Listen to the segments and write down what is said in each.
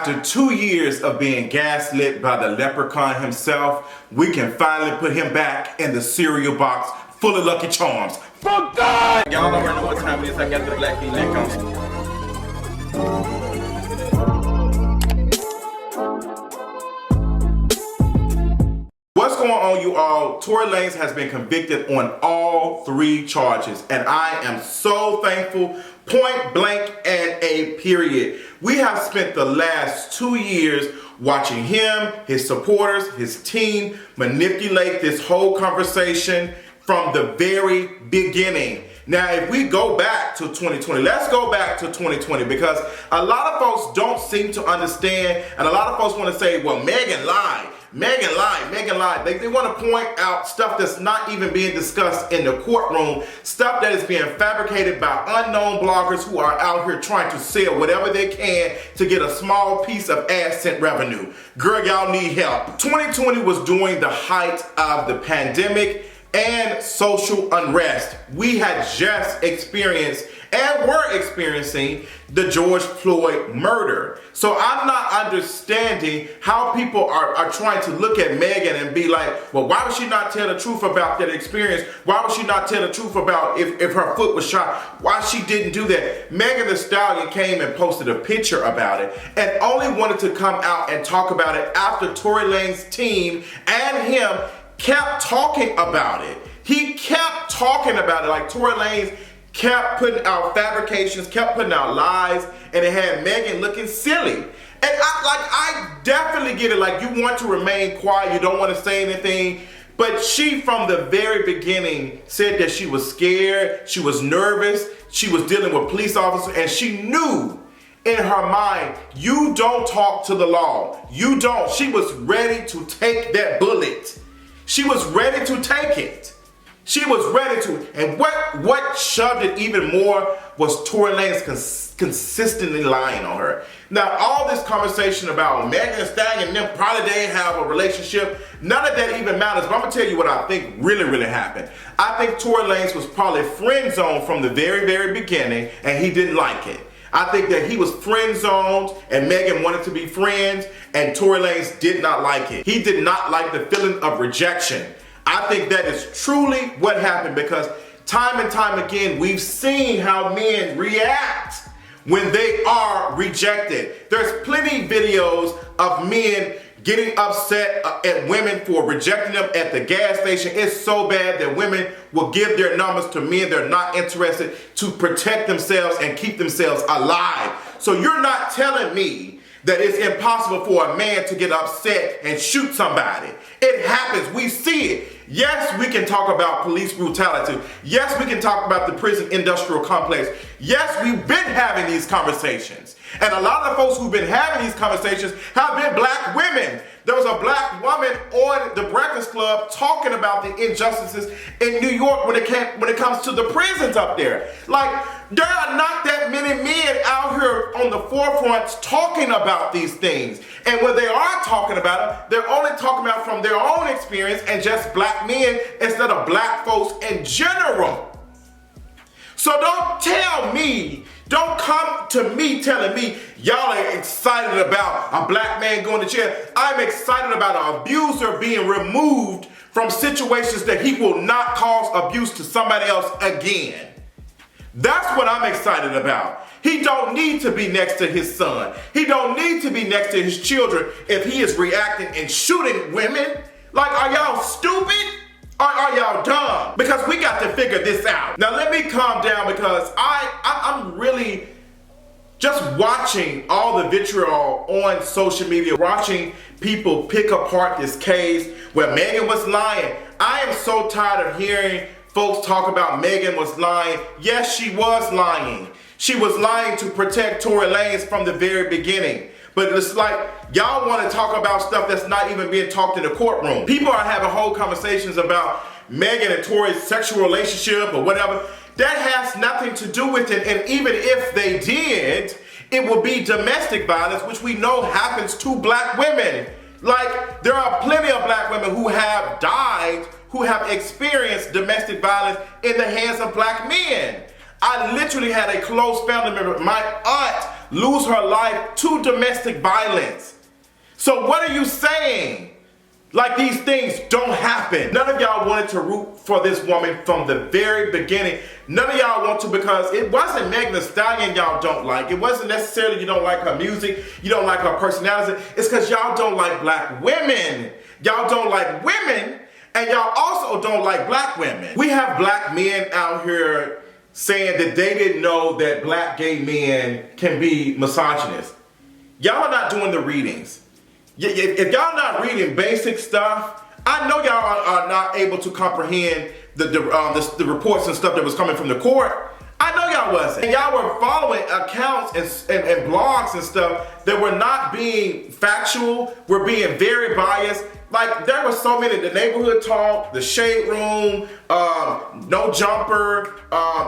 After 2 years of being gaslit by the leprechaun himself, we can finally put him back in the cereal box full of Lucky Charms. For God! Y'all already know what time it is. I got the black V-neck on. What's going on, you all? Tory Lanez has been convicted on all 3 charges, and I am so thankful, point blank and a period. We have spent the last 2 years watching him, his supporters, his team manipulate this whole conversation from the very beginning. Now, if we go back to 2020, let's go back to 2020, because a lot of folks don't seem to understand, and a lot of folks want to say, well, Megan lied. Megan lied, Megan lied. They want to point out stuff that's not even being discussed in the courtroom, stuff that is being fabricated by unknown bloggers who are out here trying to sell whatever they can to get a small piece of AdSense revenue. Girl, y'all need help. 2020 was during the height of the pandemic and social unrest. We had just experienced and were experiencing the George Floyd murder. So I'm not understanding how people are trying to look at Megan and be like, well, why would she not tell the truth about that experience? Why would she not tell the truth about if her foot was shot? Why she didn't do that? Megan Thee Stallion came and posted a picture about it and only wanted to come out and talk about it after Tory Lanez's team and him kept talking about it. He kept talking about it, like Tory Lanez kept putting out fabrications, kept putting out lies, and it had Megan looking silly. And I definitely get it, like you want to remain quiet, you don't want to say anything, but she from the very beginning said that she was scared, she was nervous, she was dealing with police officers, and she knew in her mind, you don't talk to the law, you don't. She was ready to take that bullet. She was ready to take it. She was ready to, and what shoved it even more was Tory Lanez consistently lying on her. Now, all this conversation about Megan Thee Stallion and them probably didn't have a relationship, none of that even matters, but I'm gonna tell you what I think really happened. I think Tory Lanez was probably friend zoned from the very beginning, and he didn't like it. I think that he was friend zoned and Megan wanted to be friends, and Tory Lanez did not like it. He did not like the feeling of rejection. I think that is truly what happened, because time and time again, we've seen how men react when they are rejected. There's plenty videos of men getting upset at women for rejecting them at the gas station. It's so bad that women will give their numbers to men they're not interested to protect themselves and keep themselves alive. So you're not telling me that it's impossible for a man to get upset and shoot somebody. It happens, we see it. Yes, we can talk about police brutality. Yes, we can talk about the prison industrial complex. Yes, we've been having these conversations. And a lot of folks who've been having these conversations have been black women. There was a black woman on the Breakfast Club talking about the injustices in New York when it comes to the prisons up there. Like, there are not that many men out here on the forefront talking about these things. And when they are talking about it, they're only talking about from their own experience and just black men instead of black folks in general. So don't tell me, don't come to me telling me y'all are excited about a black man going to jail. I'm excited about an abuser being removed from situations that he will not cause abuse to somebody else again. That's what I'm excited about. He don't need to be next to his son. He don't need to be next to his children if he is reacting and shooting women. Like, are y'all stupid? Are y'all dumb? Because we got to figure this out. Now let me calm down, because I'm really just watching all the vitriol on social media, watching people pick apart this case where Megan was lying. I am so tired of hearing folks talk about Megan was lying. Yes, she was lying. She was lying to protect Tory Lanez from the very beginning. But it's like, y'all want to talk about stuff that's not even being talked in the courtroom. People are having whole conversations about Megan and Tory's sexual relationship or whatever. That has nothing to do with it. And even if they did, it will be domestic violence, which we know happens to black women. Like, there are plenty of black women who have died, who have experienced domestic violence in the hands of black men. I literally had a close family member, my aunt lose her life to domestic violence. So what are you saying? Like these things don't happen. None of y'all wanted to root for this woman from the very beginning. None of y'all want to, because it wasn't Megan Thee Stallion y'all don't like. It wasn't necessarily you don't like her music, you don't like her personality. It's because y'all don't like black women. Y'all don't like women, and y'all also don't like black women. We have black men out here saying that they didn't know that black gay men can be misogynist. Y'all are not doing the readings. If y'all not reading basic stuff, I know y'all are not able to comprehend the reports and stuff that was coming from the court. I know y'all wasn't. And y'all were following accounts and blogs and stuff that were not being factual, were being very biased. Like there were so many, the neighborhood talk, the shade room, no jumper,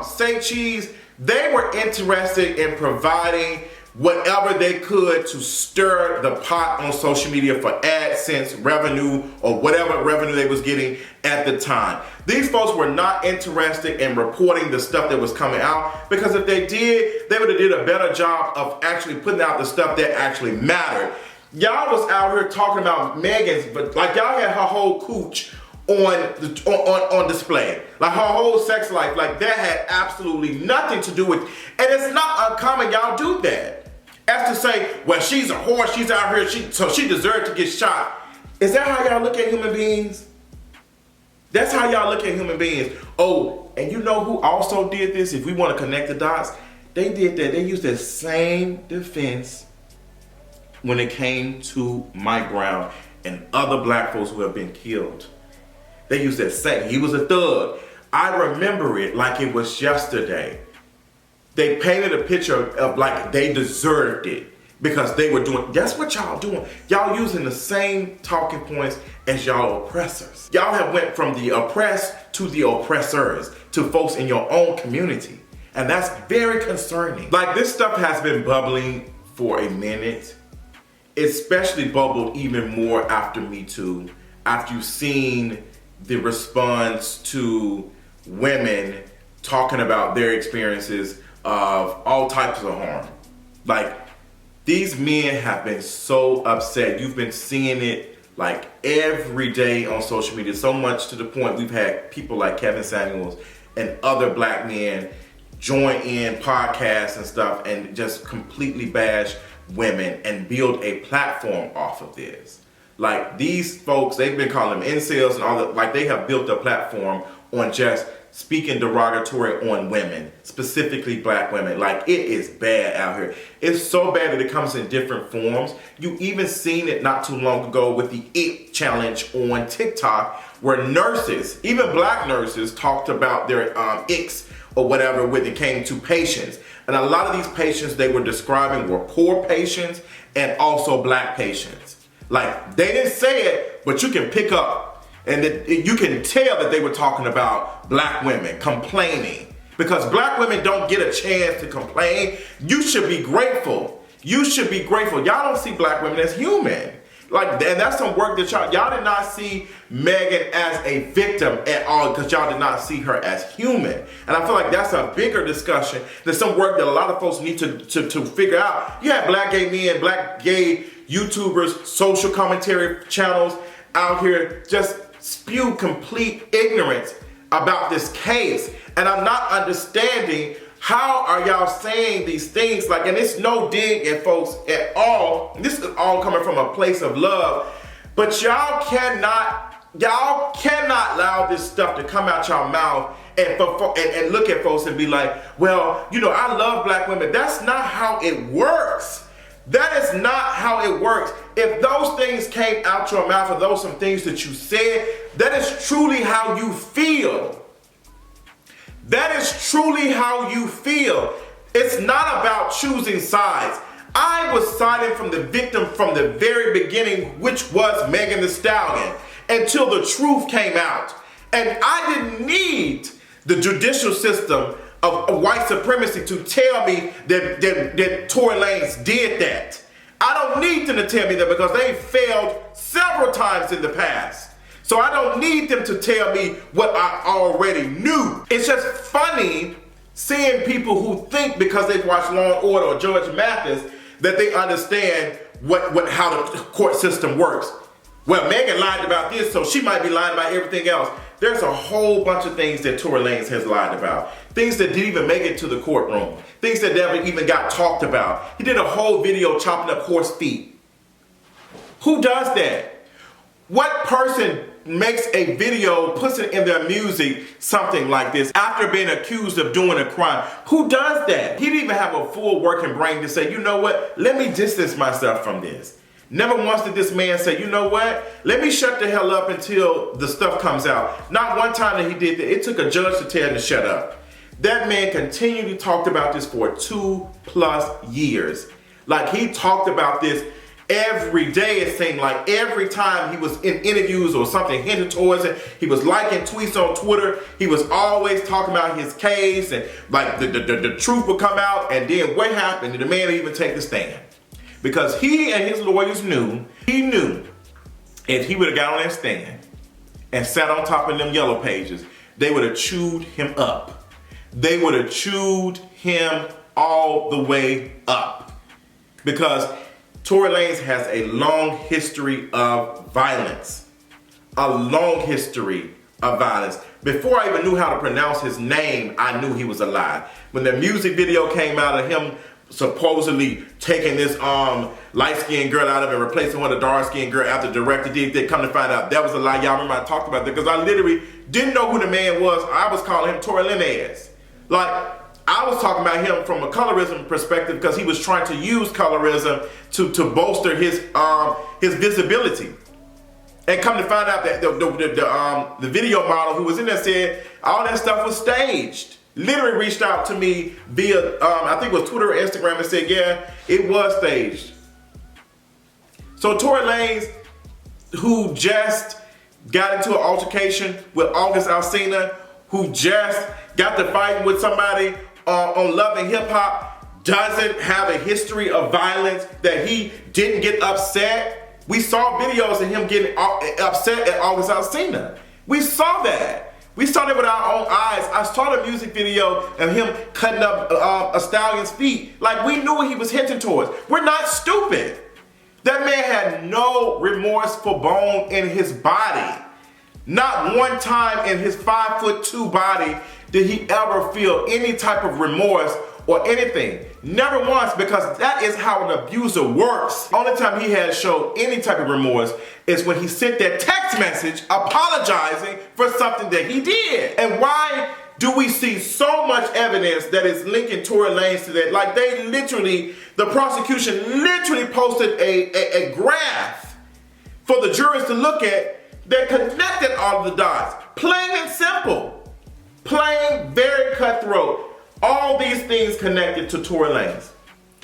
say cheese. They were interested in providing whatever they could to stir the pot on social media for AdSense revenue or whatever revenue they was getting at the time. These folks were not interested in reporting the stuff that was coming out, because if they did, they would have did a better job of actually putting out the stuff that actually mattered. Y'all was out here talking about Megan's, but like y'all had her whole cooch on display, like her whole sex life, like that had absolutely nothing to do with, and it's not uncommon y'all do that. As to say, well, she's a whore, she's out here, so she deserved to get shot. Is that how y'all look at human beings? That's how y'all look at human beings. Oh, and you know who also did this? If we want to connect the dots, they did that. They used that same defense when it came to Mike Brown and other black folks who have been killed. They used that same, he was a thug. I remember it like it was yesterday. They painted a picture of like they deserved it because they were doing, that's what y'all doing. Y'all using the same talking points as y'all oppressors. Y'all have went from the oppressed to the oppressors, to folks in your own community. And that's very concerning. Like this stuff has been bubbling for a minute, especially bubbled even more after Me Too, after you've seen the response to women talking about their experiences of all types of harm. Like these men have been so upset. You've been seeing it like every day on social media, so much to the point we've had people like Kevin Samuels and other black men join in podcasts and stuff and just completely bash women and build a platform off of this. Like these folks, they've been calling them incels and all that, like they have built a platform on just speaking derogatory on women, specifically black women. Like it is bad out here. It's so bad that it comes in different forms. You even seen it not too long ago with the It Challenge on TikTok, where nurses, even black nurses, talked about their icks or whatever when it came to patients. And a lot of these patients they were describing were poor patients and also black patients. Like they didn't say it, but you can pick up and you can tell that they were talking about black women complaining, because black women don't get a chance to complain. You should be grateful. You should be grateful. Y'all don't see black women as human. Like, and that's some work that y'all did not see Megan as a victim at all, because y'all did not see her as human. And I feel like that's a bigger discussion. There's some work that a lot of folks need to figure out. You have black gay men, black gay YouTubers, social commentary channels out here just spew complete ignorance about this case. And I'm not understanding how are y'all saying these things, like, and it's no dig at folks at all. This is all coming from a place of love, but y'all cannot allow this stuff to come out y'all mouth and look at folks and be like, well, you know, I love black women. That's not how it works. That is not how it works. If those things came out your mouth, or those some things that you said, that is truly how you feel. That is truly how you feel. It's not about choosing sides. I was siding from the victim from the very beginning, which was Megan Thee Stallion, until the truth came out. And I didn't need the judicial system of white supremacy to tell me that Tory Lanez did that. I don't need them to tell me that, because they failed several times in the past. So I don't need them to tell me what I already knew. It's just funny Seeing people who think because they've watched Law and Order or Judge Mathis that they understand how the court system works. Well, Megan lied about this, so she might be lying about everything else. There's a whole bunch of things that Tory Lanez has lied about. Things that didn't even make it to the courtroom. Things that never even got talked about. He did a whole video chopping up horse feet. Who does that? What person makes a video, puts it in their music, something like this, after being accused of doing a crime? Who does that? He didn't even have a full working brain to say, you know what, let me distance myself from this. Never once did this man say, you know what, let me shut the hell up until the stuff comes out. Not one time that he did that. It took a judge to tell him to shut up. That man continually talked about this for 2+ years. Like, he talked about this every day. It seemed like every time he was in interviews or something hinted towards it, he was liking tweets on Twitter. He was always talking about his case, and like the truth would come out. And then what happened? The man didn't even take the stand. Because he and his lawyers knew if he would have got on that stand and sat on top of them yellow pages, they would have chewed him up. They would have chewed him all the way up. Because Tory Lanez has a long history of violence. A long history of violence. Before I even knew how to pronounce his name, I knew he was a lie. When the music video came out of him supposedly taking this light-skinned girl out of it and replacing with a dark-skinned girl after the director did, they come to find out that was a lie. Y'all remember I talked about that because I literally didn't know who the man was. I was calling him Tory Lanez. Like, I was talking about him from a colorism perspective because he was trying to use colorism to bolster his visibility. And come to find out that the video model who was in there said all that stuff was staged. Literally reached out to me via, I think it was Twitter or Instagram, and said, yeah, it was staged. So Tory Lanez, who just got into an altercation with August Alsina, who just got to fighting with somebody on Love and Hip Hop, doesn't have a history of violence, that he didn't get upset. We saw videos of him getting upset at August Alsina. We saw that. We saw that with our own eyes. I saw the music video of him cutting up a stallion's feet. Like, we knew what he was hinting towards. We're not stupid. That man had no remorseful bone in his body. Not one time in his 5'2" body did he ever feel any type of remorse or anything. Never once, because that is how an abuser works. Only time he has showed any type of remorse is when he sent that text message apologizing for something that he did. And why do we see so much evidence that is linking Tory Lanez to that? Like, they literally, the prosecution literally posted a graph for the jurors to look at that connected all of the dots. Plain and simple. Plain, very cutthroat. All these things connected to Tory Lanez.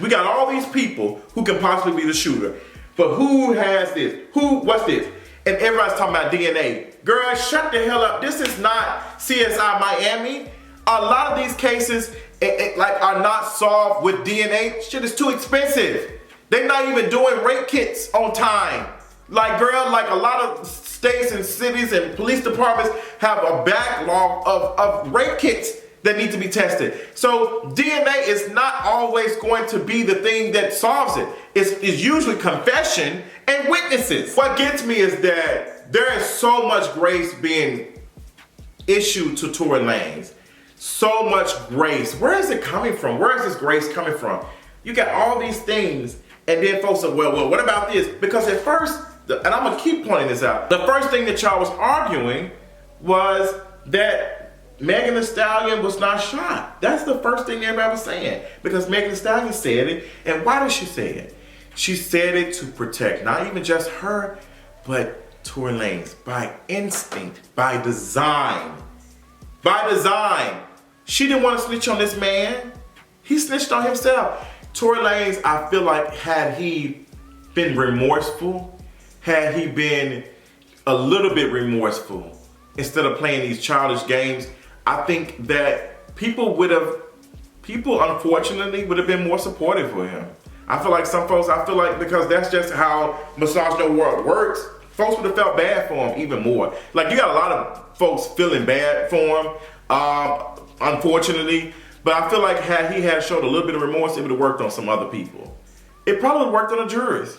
We got all these people who can possibly be the shooter. But who has this? What's this? And everybody's talking about DNA. Girl, shut the hell up. This is not CSI Miami. A lot of these cases are not solved with DNA. Shit is too expensive. They're not even doing rape kits on time. Like, girl, like a lot of states and cities and police departments have a backlog of rape kits that need to be tested. So DNA is not always going to be the thing that solves it. It's usually confession and witnesses. What gets me is that there is so much grace being issued to Tory Lanez. So much grace. Where is it coming from? Where is this grace coming from? You got all these things, and then folks say, well, what about this? Because at first, and I'm gonna keep pointing this out, the first thing that y'all was arguing was that Megan Thee Stallion was not shot. That's the first thing everybody was saying, because Megan Thee Stallion said it. And why did she say it? She said it to protect not even just her, but Tory Lanez, by instinct, by design. By design. She didn't want to snitch on this man. He snitched on himself. Tory Lanez, I feel like, had he been remorseful, had he been a little bit remorseful, instead of playing these childish games, I think that people unfortunately would have been more supportive for him. I feel like some folks, because that's just how Misogynoir works, folks would have felt bad for him even more. Like, you got a lot of folks feeling bad for him, unfortunately, But I feel like had he had showed a little bit of remorse, it would have worked on some other people. It probably worked on the juries.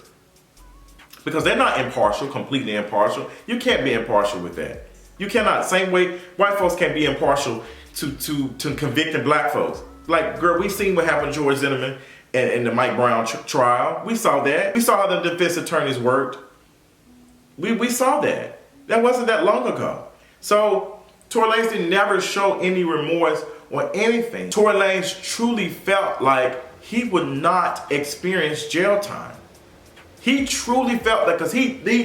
Because they're not impartial, completely impartial. You can't be impartial with that. You cannot. Same way white folks can't be impartial to convicting black folks. Like, girl, we seen what happened to George Zimmerman in the Mike Brown trial. We saw that. We saw how the defense attorneys worked. We saw that. That wasn't that long ago. So Tory Lanez didn't never show any remorse or anything. Tory Lanez truly felt like he would not experience jail time. He truly felt that, because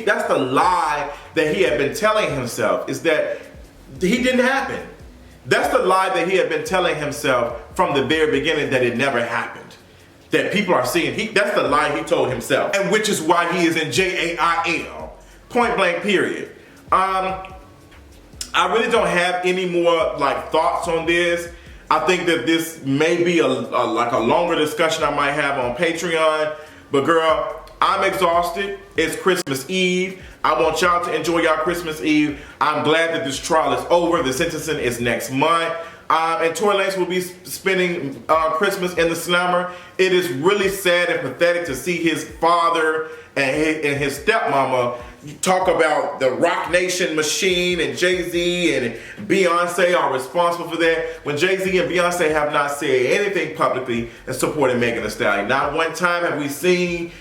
that's the lie that he had been telling himself, is that he didn't happen. That's the lie that he had been telling himself from the very beginning, that it never happened. That people are seeing, that's the lie he told himself. And which is why he is in jail. Point blank, period. I really don't have any more thoughts on this. I think that this may be a longer discussion I might have on Patreon. But girl, I'm exhausted. It's Christmas Eve. I want y'all to enjoy y'all Christmas Eve. I'm glad that this trial is over. The sentencing is next month. And Tory Lanez will be spending Christmas in the slammer. It is really sad and pathetic to see his father and his stepmama talk about the Rock Nation machine, and Jay-Z and Beyonce are responsible for that, when Jay-Z and Beyonce have not said anything publicly in supporting Megan Thee Stallion. Not one time have we seen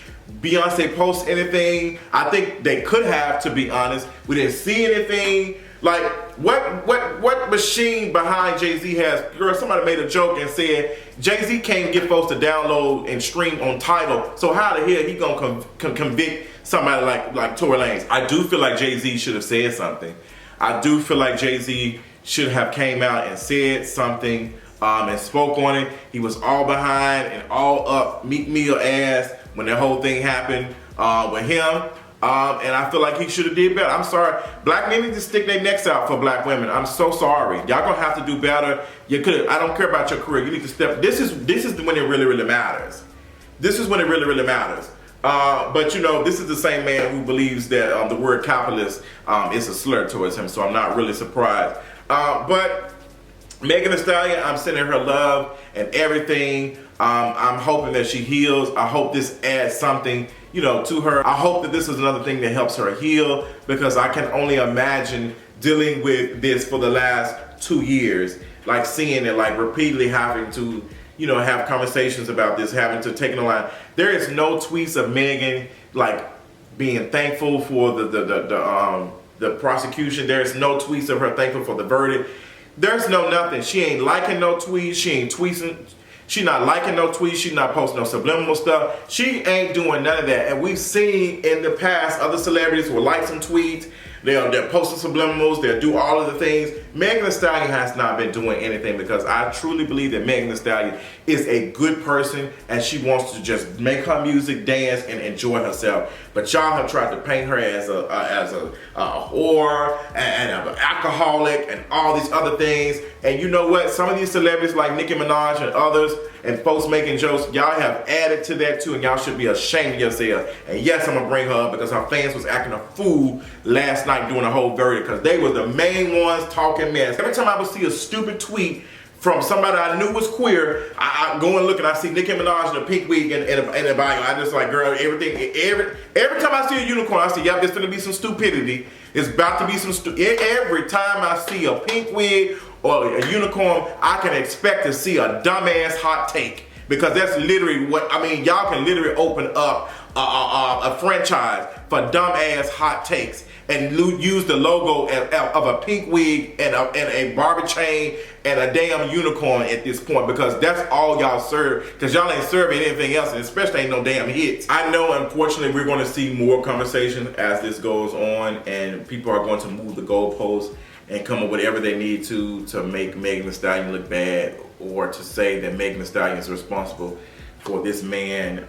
Beyonce post anything. I think they could have, to be honest. We didn't see anything. Like, what machine behind Jay-Z has? Girl, somebody made a joke and said Jay-Z can't get folks to download and stream on Tidal, so how the hell he gonna convict somebody like Tory Lanez? I do feel like Jay-Z should have said something. I do feel like Jay-Z should have came out and said something and spoke on it. He was all behind and all up Meek Mill ass when that whole thing happened with him. And I feel like he should have did better. I'm sorry. Black men need to stick their necks out for black women. I'm so sorry. Y'all gonna have to do better. You could. I don't care about your career. You need to step. This is when it really matters. This is when it really matters. But you know, this is the same man who believes that the word capitalist is a slur towards him. So I'm not really surprised. But Megan Thee Stallion, I'm sending her love and everything. I'm hoping that she heals. I hope this adds something, to her. I hope that this is another thing that helps her heal, because I can only imagine dealing with this for the last 2 years, like seeing it, like repeatedly having to, have conversations about this, having to take it online. There is no tweets of Megan being thankful for the prosecution. There's no tweets of her thankful for the verdict. There's no nothing. She ain't liking no tweets. She ain't tweeting. She not liking no tweets. She not posting no subliminal stuff. She ain't doing none of that. And we've seen in the past other celebrities will like some tweets. They're posting subliminals. They'll do all of the things. Megan Thee Stallion has not been doing anything, because I truly believe that Megan Thee Stallion is a good person and she wants to just make her music, dance, and enjoy herself. But y'all have tried to paint her as a whore and an alcoholic and all these other things. And you know what? Some of these celebrities like Nicki Minaj and others and folks making jokes, y'all have added to that too, and y'all should be ashamed of yourself. And yes, I'm gonna bring her up because her fans was acting a fool last night doing a whole verdict, because they were the main ones talking mess. Every time I would see a stupid tweet from somebody I knew was queer, I go and look and I see Nicki Minaj in a pink wig and a bio. I just like, girl, everything, every time I see a unicorn, I say, yep, there's gonna be some stupidity. It's about to be some every time I see a pink wig or a unicorn, I can expect to see a dumbass hot take. Because that's literally y'all can literally open up a franchise for dumbass hot takes and use the logo of a pink wig and a Barbie chain and a damn unicorn at this point, because that's all y'all serve, because y'all ain't serving anything else, and especially ain't no damn hits. I know, unfortunately, we're going to see more conversation as this goes on, and people are going to move the goalposts and come up with whatever they need to make Megan Thee Stallion look bad, or to say that Megan Thee Stallion is responsible for this man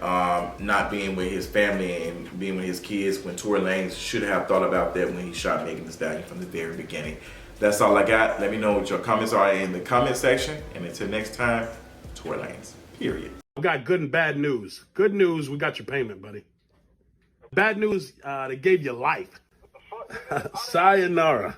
not being with his family and being with his kids, when Tory Lanez should have thought about that when he shot Megan Thee Stallion from the very beginning. That's all I got. Let me know what your comments are in the comment section. And until next time, Tory Lanez, period. We got good and bad news. Good news, we got your payment, buddy. Bad news, they gave you life. Sayonara.